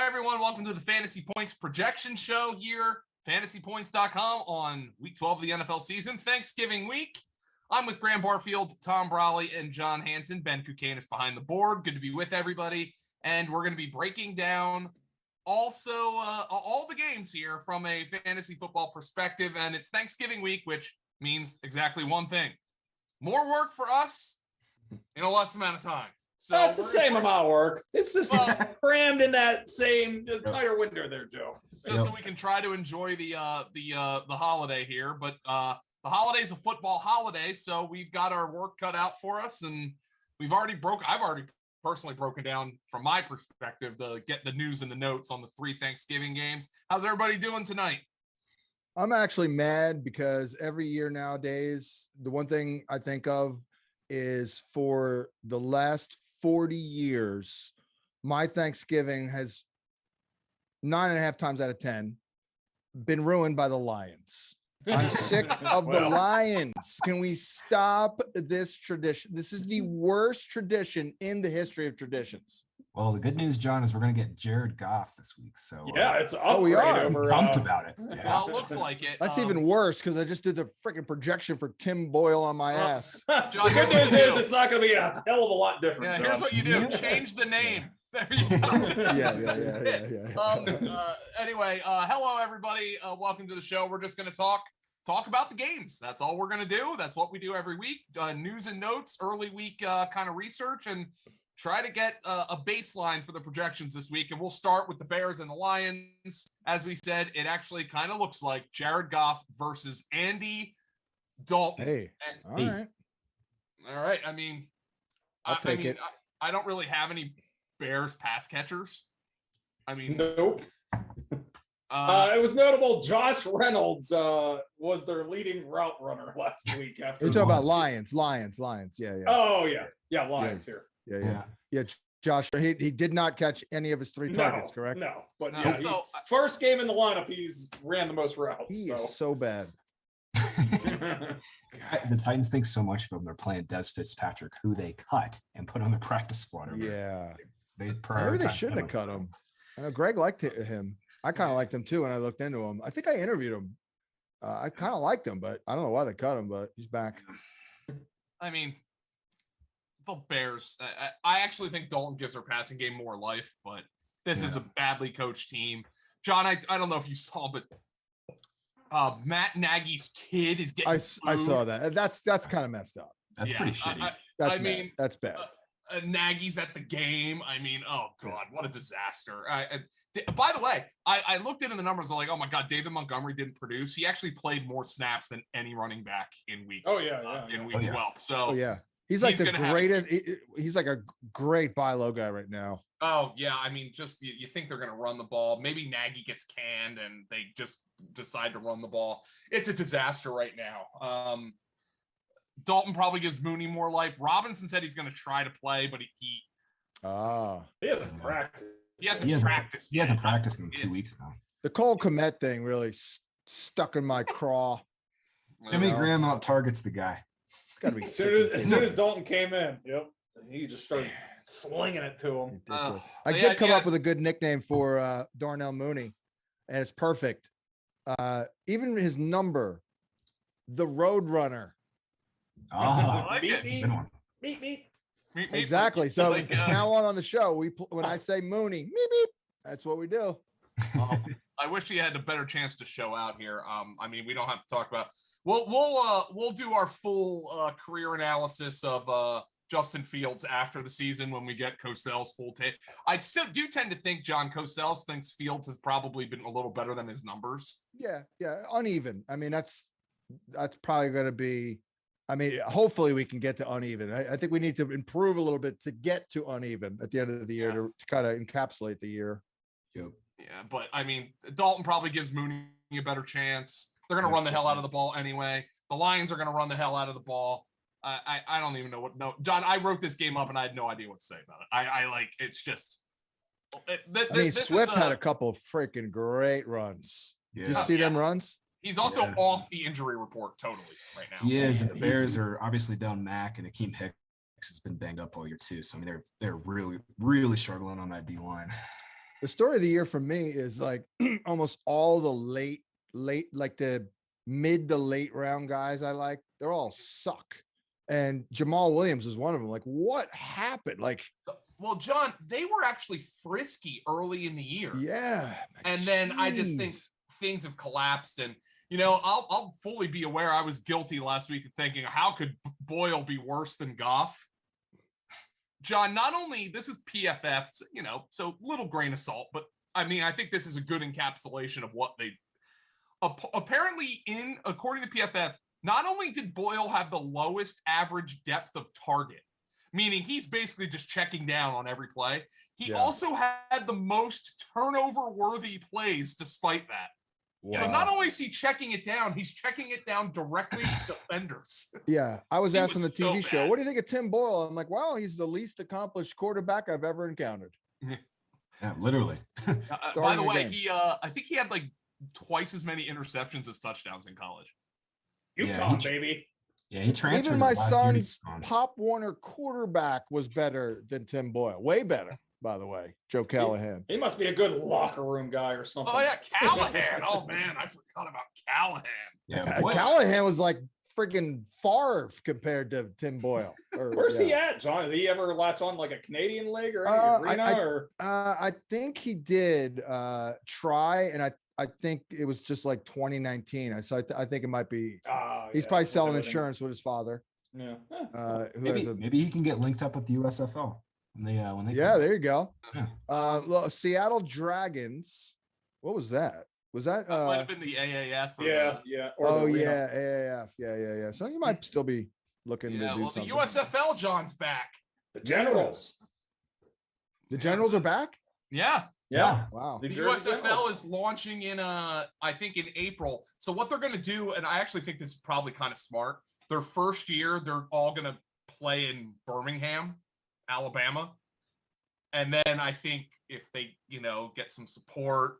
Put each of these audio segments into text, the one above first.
everyone. Welcome to the Fantasy Points Projection Show here, fantasypoints.com on week 12 of the NFL season, Thanksgiving week. I'm with Graham Barfield, Tom Brawley, and John Hansen. Ben Kukanis behind the board. Good to be with everybody. And we're going to be breaking down also all the games here from a fantasy football perspective. And it's Thanksgiving week, which means exactly one thing. More work for us in a less amount of time. So that's the same amount of work. It's just crammed in that same entire window there, Joe. Just so we can try to enjoy the holiday here. But the holiday's a football holiday, so we've got our work cut out for us, and I've already personally broken down from my perspective to get the news and the notes on the 3 Thanksgiving games. How's everybody doing tonight? I'm actually mad because every year nowadays, the one thing I think of is for the last 40 years, my Thanksgiving has 9.5 times out of 10 been ruined by the Lions. I'm sick of the Lions. Can we stop this tradition? This is the worst tradition in the history of traditions. Well, the good news, John, is we're going to get Jared Goff this week. So yeah, it's we are pumped about it. Yeah. Well, it looks like it. That's even worse because I just did the freaking projection for Tim Boyle on my ass. The good news is it's not going to be a hell of a lot different. Yeah, here's what you do: change the name. There you go. Anyway, hello everybody. Welcome to the show. We're just going to talk about the games. That's all we're going to do. That's what we do every week. News and notes, early week kind of research, and try to get a baseline for the projections this week. And we'll start with the Bears and the Lions. As we said, it actually kind of looks like Jared Goff versus Andy Dalton. Hey, all right. I mean, I'll take it. I don't really have any Bears pass catchers. I mean, nope. It was notable. Josh Reynolds was their leading route runner last week. After you're talking about Lions. Yeah. Oh yeah, Lions here. Yeah. Josh, he did not catch any of his 3 targets, correct? No, but no. Yeah, So first game in the lineup, he's ran the most routes. He is so bad. The Titans think so much of him. They're playing Des Fitzpatrick, who they cut and put on the practice squad. Yeah. They shouldn't have cut him. I know Greg liked him. I kind of liked him too when I looked into him. I think I interviewed him. I kind of liked him, but I don't know why they cut him, but he's back. I mean, the Bears, I actually think Dalton gives their passing game more life, but this is a badly coached team. John, I don't know if you saw, but Matt Nagy's kid is getting I saw that. That's kind of messed up. That's pretty shitty. That's bad. Nagy's at the game. I mean, oh God, what a disaster. By the way, I looked into the numbers. I'm like, oh my God, David Montgomery didn't produce. He actually played more snaps than any running back in week. In week 12. So he's like the greatest. He's like a great buy low guy right now. Oh yeah, I mean, just you think they're gonna run the ball. Maybe Nagy gets canned and they just decide to run the ball. It's a disaster right now. Dalton probably gives Mooney more life. Robinson said he's going to try to play, but he hasn't practiced. He hasn't practiced. He hasn't practiced in 2 weeks now. The Cole Kmet thing really stuck in my craw. Jimmy Graham out targets the guy. Got to be as soon as Dalton came in. Yep, he just started slinging it to him. I did come up with a good nickname for Darnell Mooney, and it's perfect. Even his number, the Road Runner. Oh, Meet. Exactly. So now on the show, when I say Mooney, meep, that's what we do. I wish he had a better chance to show out here. I mean, we don't have to talk about. We'll do our full career analysis of Justin Fields after the season when we get Cosell's full tape. I still do tend to think John Cosell thinks Fields has probably been a little better than his numbers. Yeah, uneven. I mean, that's probably going to be. I mean, hopefully we can get to uneven. I think we need to improve a little bit to get to uneven at the end of the year to kind of encapsulate the year. Yep. Yeah, but I mean, Dalton probably gives Mooney a better chance. They're going to run the hell out of the ball anyway. The Lions are going to run the hell out of the ball. I don't even know what. No, John, I wrote this game up and I had no idea what to say about it. I like it's just. Swift had a couple of freaking great runs. Yeah. Did you see them runs? He's also off the injury report totally right now. He is. The Bears are obviously down Mack, and Akeem Hicks has been banged up all year too. So I mean, they're really struggling on that D line. The story of the year for me is like almost all the late, like the mid to late round guys I like, they're all suck. And Jamal Williams is one of them. Like, what happened? Like, Well, John, they were actually frisky early in the year. yeah. And then I just think things have collapsed. And, I'll fully be aware I was guilty last week of thinking, how could Boyle be worse than Goff? John, not only this is PFF, so little grain of salt, but I mean, I think this is a good encapsulation of what they apparently according to PFF, not only did Boyle have the lowest average depth of target, meaning he's basically just checking down on every play, he also had the most turnover-worthy plays despite that. Wow. So not only is he checking it down, he's checking it down directly to defenders. Yeah. I was asked on the TV show, what do you think of Tim Boyle? I'm like, wow, he's the least accomplished quarterback I've ever encountered. Yeah, literally. By the way, I think he had like twice as many interceptions as touchdowns in college. UConn, baby. Yeah, he transferred. Even my son's Pop Warner quarterback was better than Tim Boyle. Way better, by the way. Joe Callahan. He must be a good locker room guy or something. Oh, yeah, Callahan. Oh, man, I forgot about Callahan. Yeah, Callahan was like freaking Favre compared to Tim Boyle. Where's he at, John? Did he ever latch on like a Canadian league or I think he did try, and I think it was just like 2019. So I think it might be. He's probably selling insurance with his father. Yeah. Maybe he can get linked up with the USFL when they there you go. Yeah. Seattle Dragons. What was that? Was that might have been the AAF? Yeah. AAF. Yeah. So you might still be looking to do something. The USFL, John's back. The Generals. The Generals are back? Yeah. Wow. The USFL is launching in I think in April. So what they're going to do, and I actually think this is probably kind of smart. Their first year, they're all going to play in Birmingham, Alabama. And then I think if they, get some support,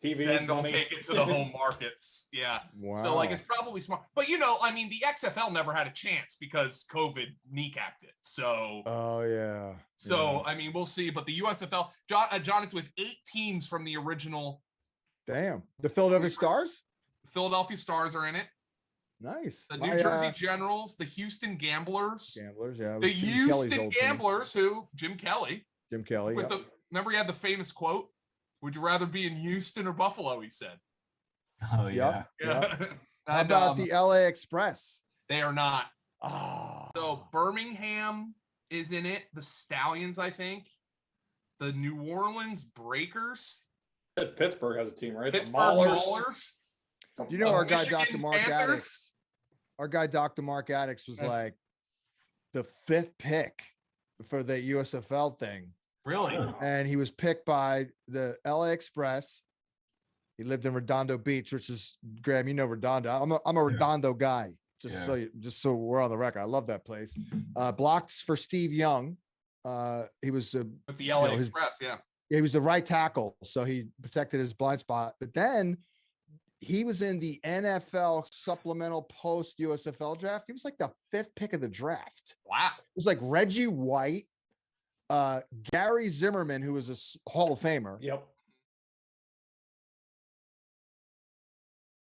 TV, then they'll take it to the home markets. Yeah. Wow. So it's probably smart. But the XFL never had a chance because COVID kneecapped it. So So we'll see. But the USFL, John, it's with 8 teams from the original. Damn. The Philadelphia Stars? The Philadelphia Stars are in it. Nice. The New Jersey Generals, the Houston Gamblers. Yeah. The Houston Gamblers, Jim Kelly. Remember he had the famous quote? Would you rather be in Houston or Buffalo? He said. Oh, yeah. How about the LA Express? They are not. Oh. So Birmingham is in it. The Stallions, I think. The New Orleans Breakers. Pittsburgh has a team, right? Pittsburgh Maulers. You know, our guy, Michigan Dr. Mark Panthers. Addix was like the 5th pick for the USFL thing. Really? And he was picked by the LA Express. He lived in Redondo Beach, which is, Graham, Redondo. I'm a Redondo guy. Just so we're on the record. I love that place. Blocked for Steve Young. He was with the LA Express, he was the right tackle, so he protected his blind spot. But then he was in the NFL supplemental post USFL draft. He was like the 5th pick of the draft. Wow. It was like Reggie White, Gary Zimmerman, who was a Hall of Famer. Yep.